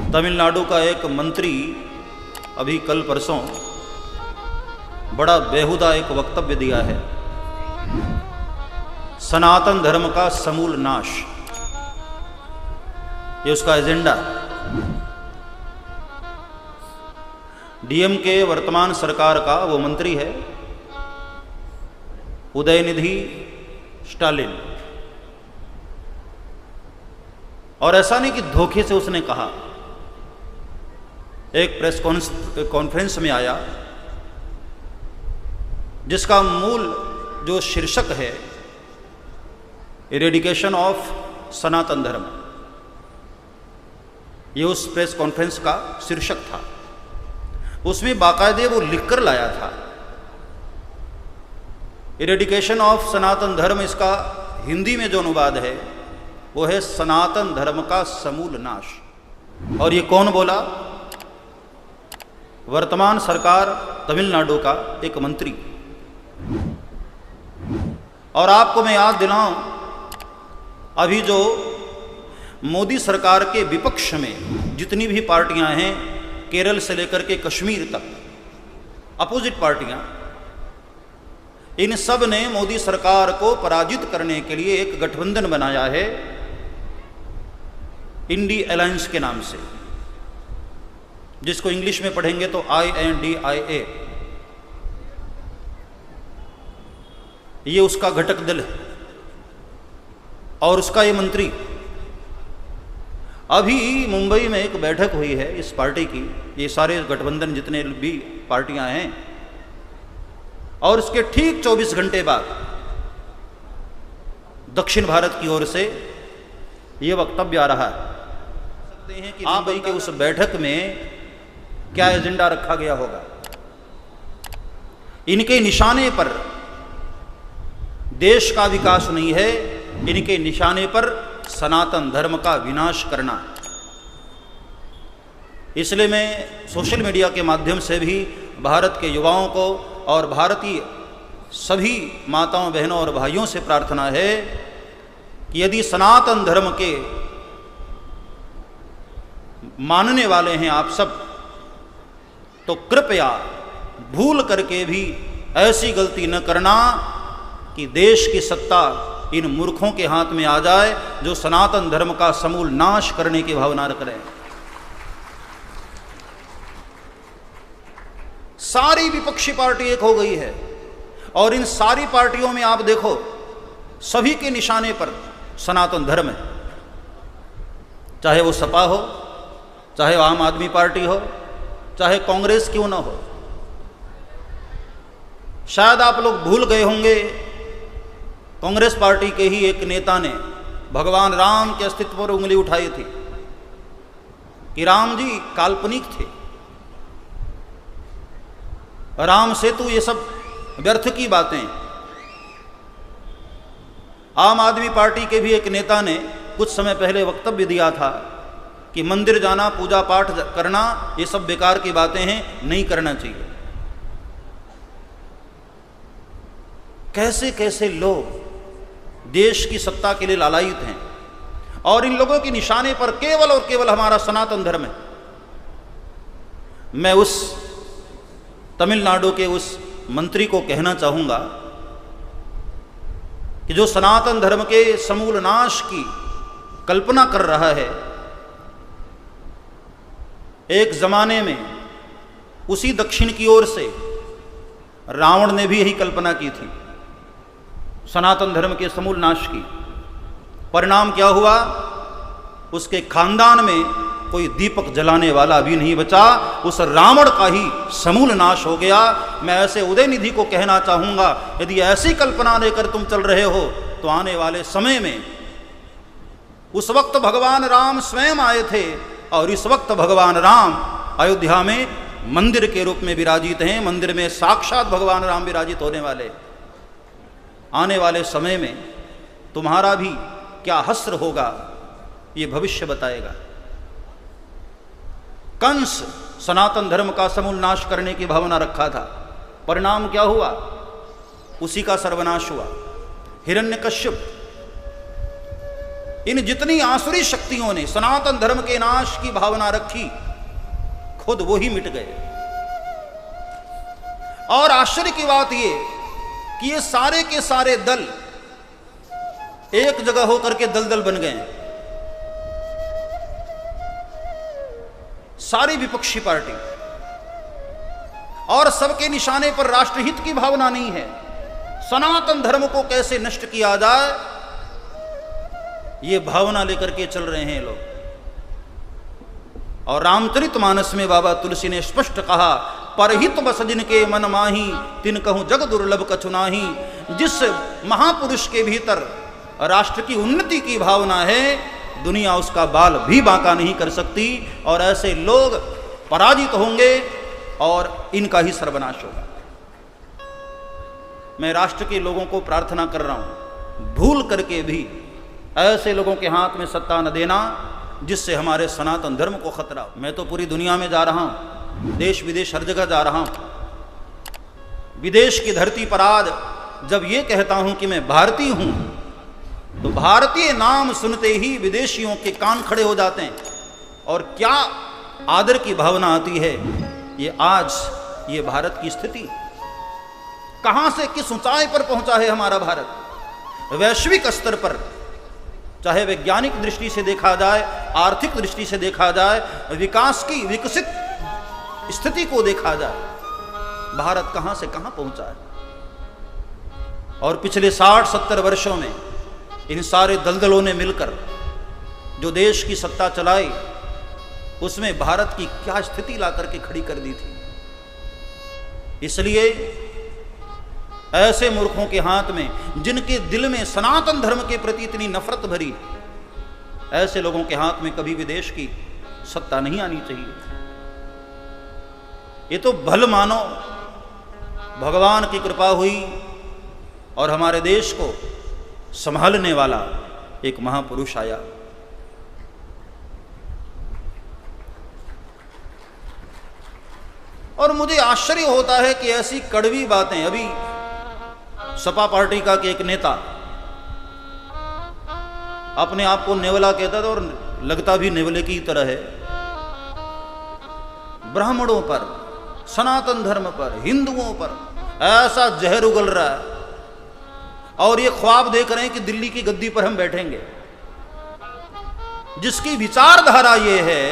तमिलनाडु का एक मंत्री अभी कल परसों बड़ा बेहुदा एक वक्तव्य दिया है। सनातन धर्म का समूल नाश, ये उसका एजेंडा। डीएमके वर्तमान सरकार का वो मंत्री है उदयनिधि स्टालिन। और ऐसा नहीं कि धोखे से उसने कहा। एक प्रेस कॉन्फ्रेंस में आया जिसका मूल जो शीर्षक है इरेडिकेशन ऑफ सनातन धर्म, ये उस प्रेस कॉन्फ्रेंस का शीर्षक था। उसमें बाकायदे वो लिखकर लाया था इरेडिकेशन ऑफ सनातन धर्म। इसका हिंदी में जो अनुवाद है वो है सनातन धर्म का समूल नाश। और ये कौन बोला? वर्तमान सरकार तमिलनाडु का एक मंत्री। और आपको मैं याद दिलाऊं, अभी जो मोदी सरकार के विपक्ष में जितनी भी पार्टियां हैं, केरल से लेकर के कश्मीर तक, अपोजिट पार्टियां, इन सब ने मोदी सरकार को पराजित करने के लिए एक गठबंधन बनाया है इंडी अलायंस के नाम से, जिसको इंग्लिश में पढ़ेंगे तो INDIA। ये उसका घटक दल है और उसका ये मंत्री। अभी मुंबई में एक बैठक हुई है इस पार्टी की, ये सारे गठबंधन जितने भी पार्टियां हैं, और इसके ठीक 24 घंटे बाद दक्षिण भारत की ओर से ये वक्तव्य आ रहा है। सकते हैं कि मुंबई के उस बैठक में क्या एजेंडा रखा गया होगा। इनके निशाने पर देश का विकास नहीं है, इनके निशाने पर सनातन धर्म का विनाश करना। इसलिए मैं सोशल मीडिया के माध्यम से भी भारत के युवाओं को और भारतीय सभी माताओं, बहनों और भाइयों से प्रार्थना है कि यदि सनातन धर्म के मानने वाले हैं आप सब, तो कृपया भूल करके भी ऐसी गलती न करना कि देश की सत्ता इन मूर्खों के हाथ में आ जाए जो सनातन धर्म का समूल नाश करने की भावना रख रहे हैं। सारी विपक्षी पार्टी एक हो गई है और इन सारी पार्टियों में आप देखो, सभी के निशाने पर सनातन धर्म है। चाहे वो सपा हो, चाहे वो आम आदमी पार्टी हो, चाहे कांग्रेस क्यों ना हो। शायद आप लोग भूल गए होंगे, कांग्रेस पार्टी के ही एक नेता ने भगवान राम के अस्तित्व पर उंगली उठाई थी कि राम जी काल्पनिक थे, राम सेतु, ये सब व्यर्थ की बातें। आम आदमी पार्टी के भी एक नेता ने कुछ समय पहले वक्तव्य दिया था कि मंदिर जाना, पूजा पाठ करना, ये सब बेकार की बातें हैं, नहीं करना चाहिए। कैसे कैसे लोग देश की सत्ता के लिए लालायित हैं और इन लोगों के निशाने पर केवल और केवल हमारा सनातन धर्म है। मैं उस तमिलनाडु के उस मंत्री को कहना चाहूंगा कि जो सनातन धर्म के समूल नाश की कल्पना कर रहा है, एक जमाने में उसी दक्षिण की ओर से रावण ने भी यही कल्पना की थी, सनातन धर्म के समूल नाश की। परिणाम क्या हुआ? उसके खानदान में कोई दीपक जलाने वाला भी नहीं बचा, उस रावण का ही समूल नाश हो गया। मैं ऐसे उदयनिधि को कहना चाहूंगा, यदि ऐसी कल्पना लेकर तुम चल रहे हो तो आने वाले समय में, उस वक्त भगवान राम स्वयं आए थे और इस वक्त भगवान राम अयोध्या में मंदिर के रूप में विराजित हैं। मंदिर में साक्षात भगवान राम विराजित होने वाले। आने वाले समय में तुम्हारा भी क्या हश्र होगा, ये भविष्य बताएगा। कंस सनातन धर्म का समूल नाश करने की भावना रखा था, परिणाम क्या हुआ? उसी का सर्वनाश हुआ। हिरण्यकश्यप इन जितनी आसुरी शक्तियों ने सनातन धर्म के नाश की भावना रखी, खुद वो ही मिट गए। और आश्चर्य की बात ये कि ये सारे के सारे दल एक जगह होकर के दलदल बन गए। सारी विपक्षी पार्टी, और सबके निशाने पर राष्ट्रहित की भावना नहीं है। सनातन धर्म को कैसे नष्ट किया जाए, ये भावना लेकर के चल रहे हैं लोग। और रामचरितमानस में बाबा तुलसी ने स्पष्ट कहा, परहित बस जिनके मन माही, तिन कहूं जग दुर्लभ कछु नाही। जिस महापुरुष के भीतर राष्ट्र की उन्नति की भावना है, दुनिया उसका बाल भी बांका नहीं कर सकती। और ऐसे लोग पराजित होंगे और इनका ही सर्वनाश होगा। मैं राष्ट्र के लोगों को प्रार्थना कर रहा हूं, भूल करके भी ऐसे लोगों के हाथ में सत्ता न देना जिससे हमारे सनातन धर्म को खतरा हो। मैं तो पूरी दुनिया में जा रहा हूं, देश विदेश हर जगह जा रहा हूं। विदेश की धरती पर आज जब ये कहता हूं कि मैं भारतीय हूं, तो भारतीय नाम सुनते ही विदेशियों के कान खड़े हो जाते हैं। और क्या आदर की भावना आती है। ये आज ये भारत की स्थिति कहां से किस ऊंचाई पर पहुंचा है हमारा भारत। वैश्विक स्तर पर, चाहे वैज्ञानिक दृष्टि से देखा जाए, आर्थिक दृष्टि से देखा जाए, विकास की विकसित स्थिति को देखा जाए, भारत कहां से कहां पहुंचा है। और पिछले 60-70 वर्षों में इन सारे दलदलों ने मिलकर जो देश की सत्ता चलाई, उसमें भारत की क्या स्थिति ला करके खड़ी कर दी थी। इसलिए ऐसे मूर्खों के हाथ में, जिनके दिल में सनातन धर्म के प्रति इतनी नफरत भरी, ऐसे लोगों के हाथ में कभी भी देश की सत्ता नहीं आनी चाहिए। ये तो भल मानो भगवान की कृपा हुई और हमारे देश को संभालने वाला एक महापुरुष आया। और मुझे आश्चर्य होता है कि ऐसी कड़वी बातें, अभी सपा पार्टी का एक नेता अपने आप को नेवला कहता था और लगता भी नेवले की तरह है। ब्राह्मणों पर, सनातन धर्म पर, हिंदुओं पर ऐसा जहर उगल रहा है और ये ख्वाब देख रहे हैं कि दिल्ली की गद्दी पर हम बैठेंगे। जिसकी विचारधारा ये है,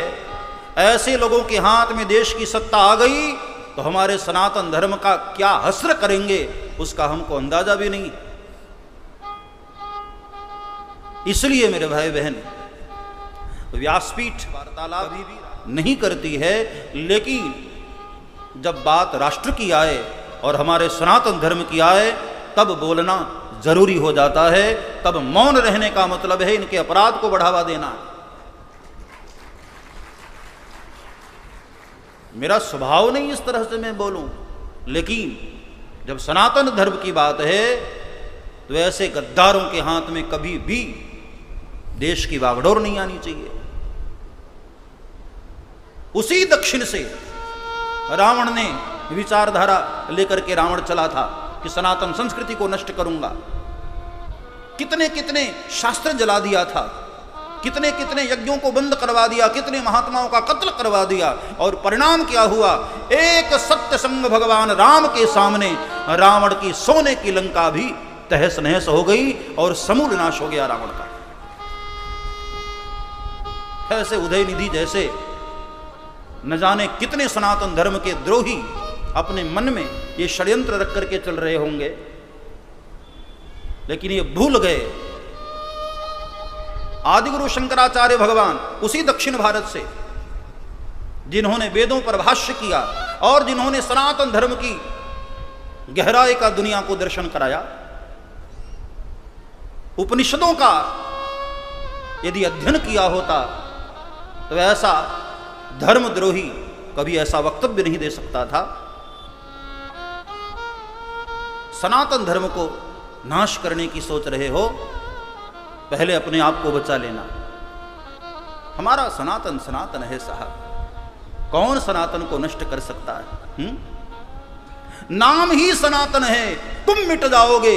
ऐसे लोगों के हाथ में देश की सत्ता आ गई तो हमारे सनातन धर्म का क्या हस्र करेंगे, उसका हमको अंदाजा भी नहीं। इसलिए मेरे भाई बहन, व्यासपीठ वार्तालाप भी नहीं करती है, लेकिन जब बात राष्ट्र की आए और हमारे सनातन धर्म की आए, तब बोलना जरूरी हो जाता है। तब मौन रहने का मतलब है इनके अपराध को बढ़ावा देना। मेरा स्वभाव नहीं इस तरह से मैं बोलूं, लेकिन जब सनातन धर्म की बात है तो ऐसे गद्दारों के हाथ में कभी भी देश की बागडोर नहीं आनी चाहिए। उसी दक्षिण से रावण ने विचारधारा लेकर के रावण चला था कि सनातन संस्कृति को नष्ट करूंगा। कितने कितने शास्त्र जला दिया था, कितने कितने यज्ञों को बंद करवा दिया, कितने महात्माओं का कत्ल करवा दिया। और परिणाम क्या हुआ? एक सत्य संग भगवान राम के सामने रावण की सोने की लंका भी तहस नहस हो गई और समूल नाश हो गया रावण का। ऐसे उदयनिधि जैसे न जाने कितने सनातन धर्म के द्रोही अपने मन में ये षड्यंत्र रख करके चल रहे होंगे, लेकिन ये भूल गए आदिगुरु शंकराचार्य भगवान, उसी दक्षिण भारत से, जिन्होंने वेदों पर भाष्य किया और जिन्होंने सनातन धर्म की गहराई का दुनिया को दर्शन कराया। उपनिषदों का यदि अध्ययन किया होता तो ऐसा धर्मद्रोही कभी ऐसा वक्तव्य नहीं दे सकता था। सनातन धर्म को नाश करने की सोच रहे हो, पहले अपने आप को बचा लेना। हमारा सनातन सनातन है साहब, कौन सनातन को नष्ट कर सकता है? नाम ही सनातन है, तुम मिट जाओगे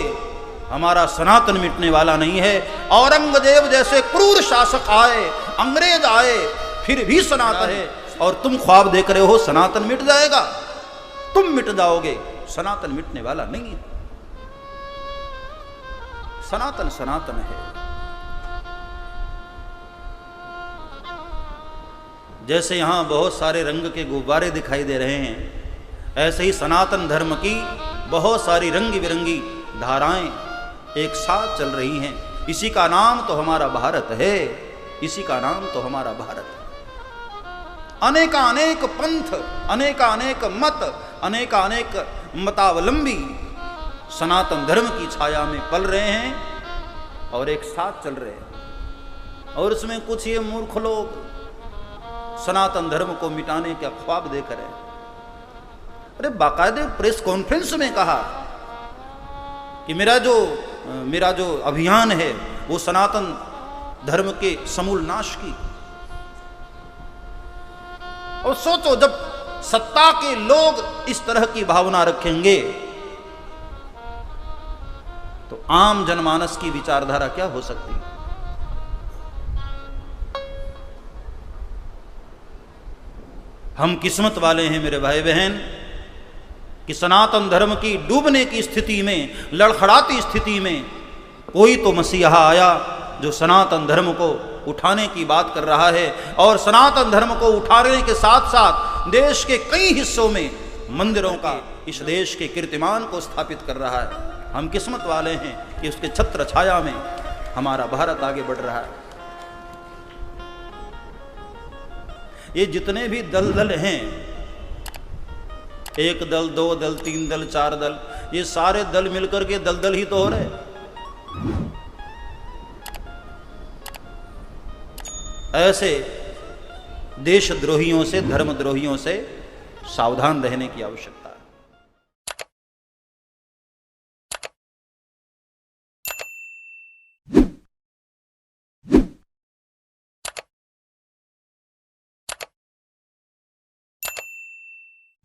हमारा सनातन मिटने वाला नहीं है। औरंगजेब जैसे क्रूर शासक आए, अंग्रेज आए, फिर भी सनातन है। और तुम ख्वाब देख रहे हो सनातन मिट जाएगा, तुम मिट जाओगे। सनातन मिटने वाला नहीं है। सनातन सनातन है। जैसे यहां बहुत सारे रंग के गुब्बारे दिखाई दे रहे हैं, ऐसे ही सनातन धर्म की बहुत सारी रंग बिरंगी धाराएं एक साथ चल रही हैं। इसी का नाम तो हमारा भारत है, इसी का नाम तो हमारा भारत है। अनेकानेक पंथ, अनेकानेक मत, अनेकानेक मतावलंबी सनातन धर्म की छाया में पल रहे हैं और एक साथ चल रहे हैं। और इसमें कुछ ये मूर्ख लोग सनातन धर्म को मिटाने का ख्वाब देख रहे हैं। अरे बाकायदे प्रेस कॉन्फ्रेंस में कहा कि मेरा जो अभियान है वो सनातन धर्म के समूल नाश की। और सोचो, जब सत्ता के लोग इस तरह की भावना रखेंगे तो आम जनमानस की विचारधारा क्या हो सकती है। हम किस्मत वाले हैं मेरे भाई बहन कि सनातन धर्म की डूबने की स्थिति में, लड़खड़ाती स्थिति में कोई तो मसीहा आया जो सनातन धर्म को उठाने की बात कर रहा है। और सनातन धर्म को उठाने के साथ साथ देश के कई हिस्सों में मंदिरों का, इस देश के कीर्तिमान को स्थापित कर रहा है। हम किस्मत वाले हैं कि उसके छत्र छाया में हमारा भारत आगे बढ़ रहा है। ये जितने भी दल हैं, एक दल, दो दल, तीन दल, चार दल, ये सारे दल मिलकर के दल ही तो हो रहे। ऐसे देशद्रोहियों से, धर्मद्रोहियों से सावधान रहने की आवश्यकता।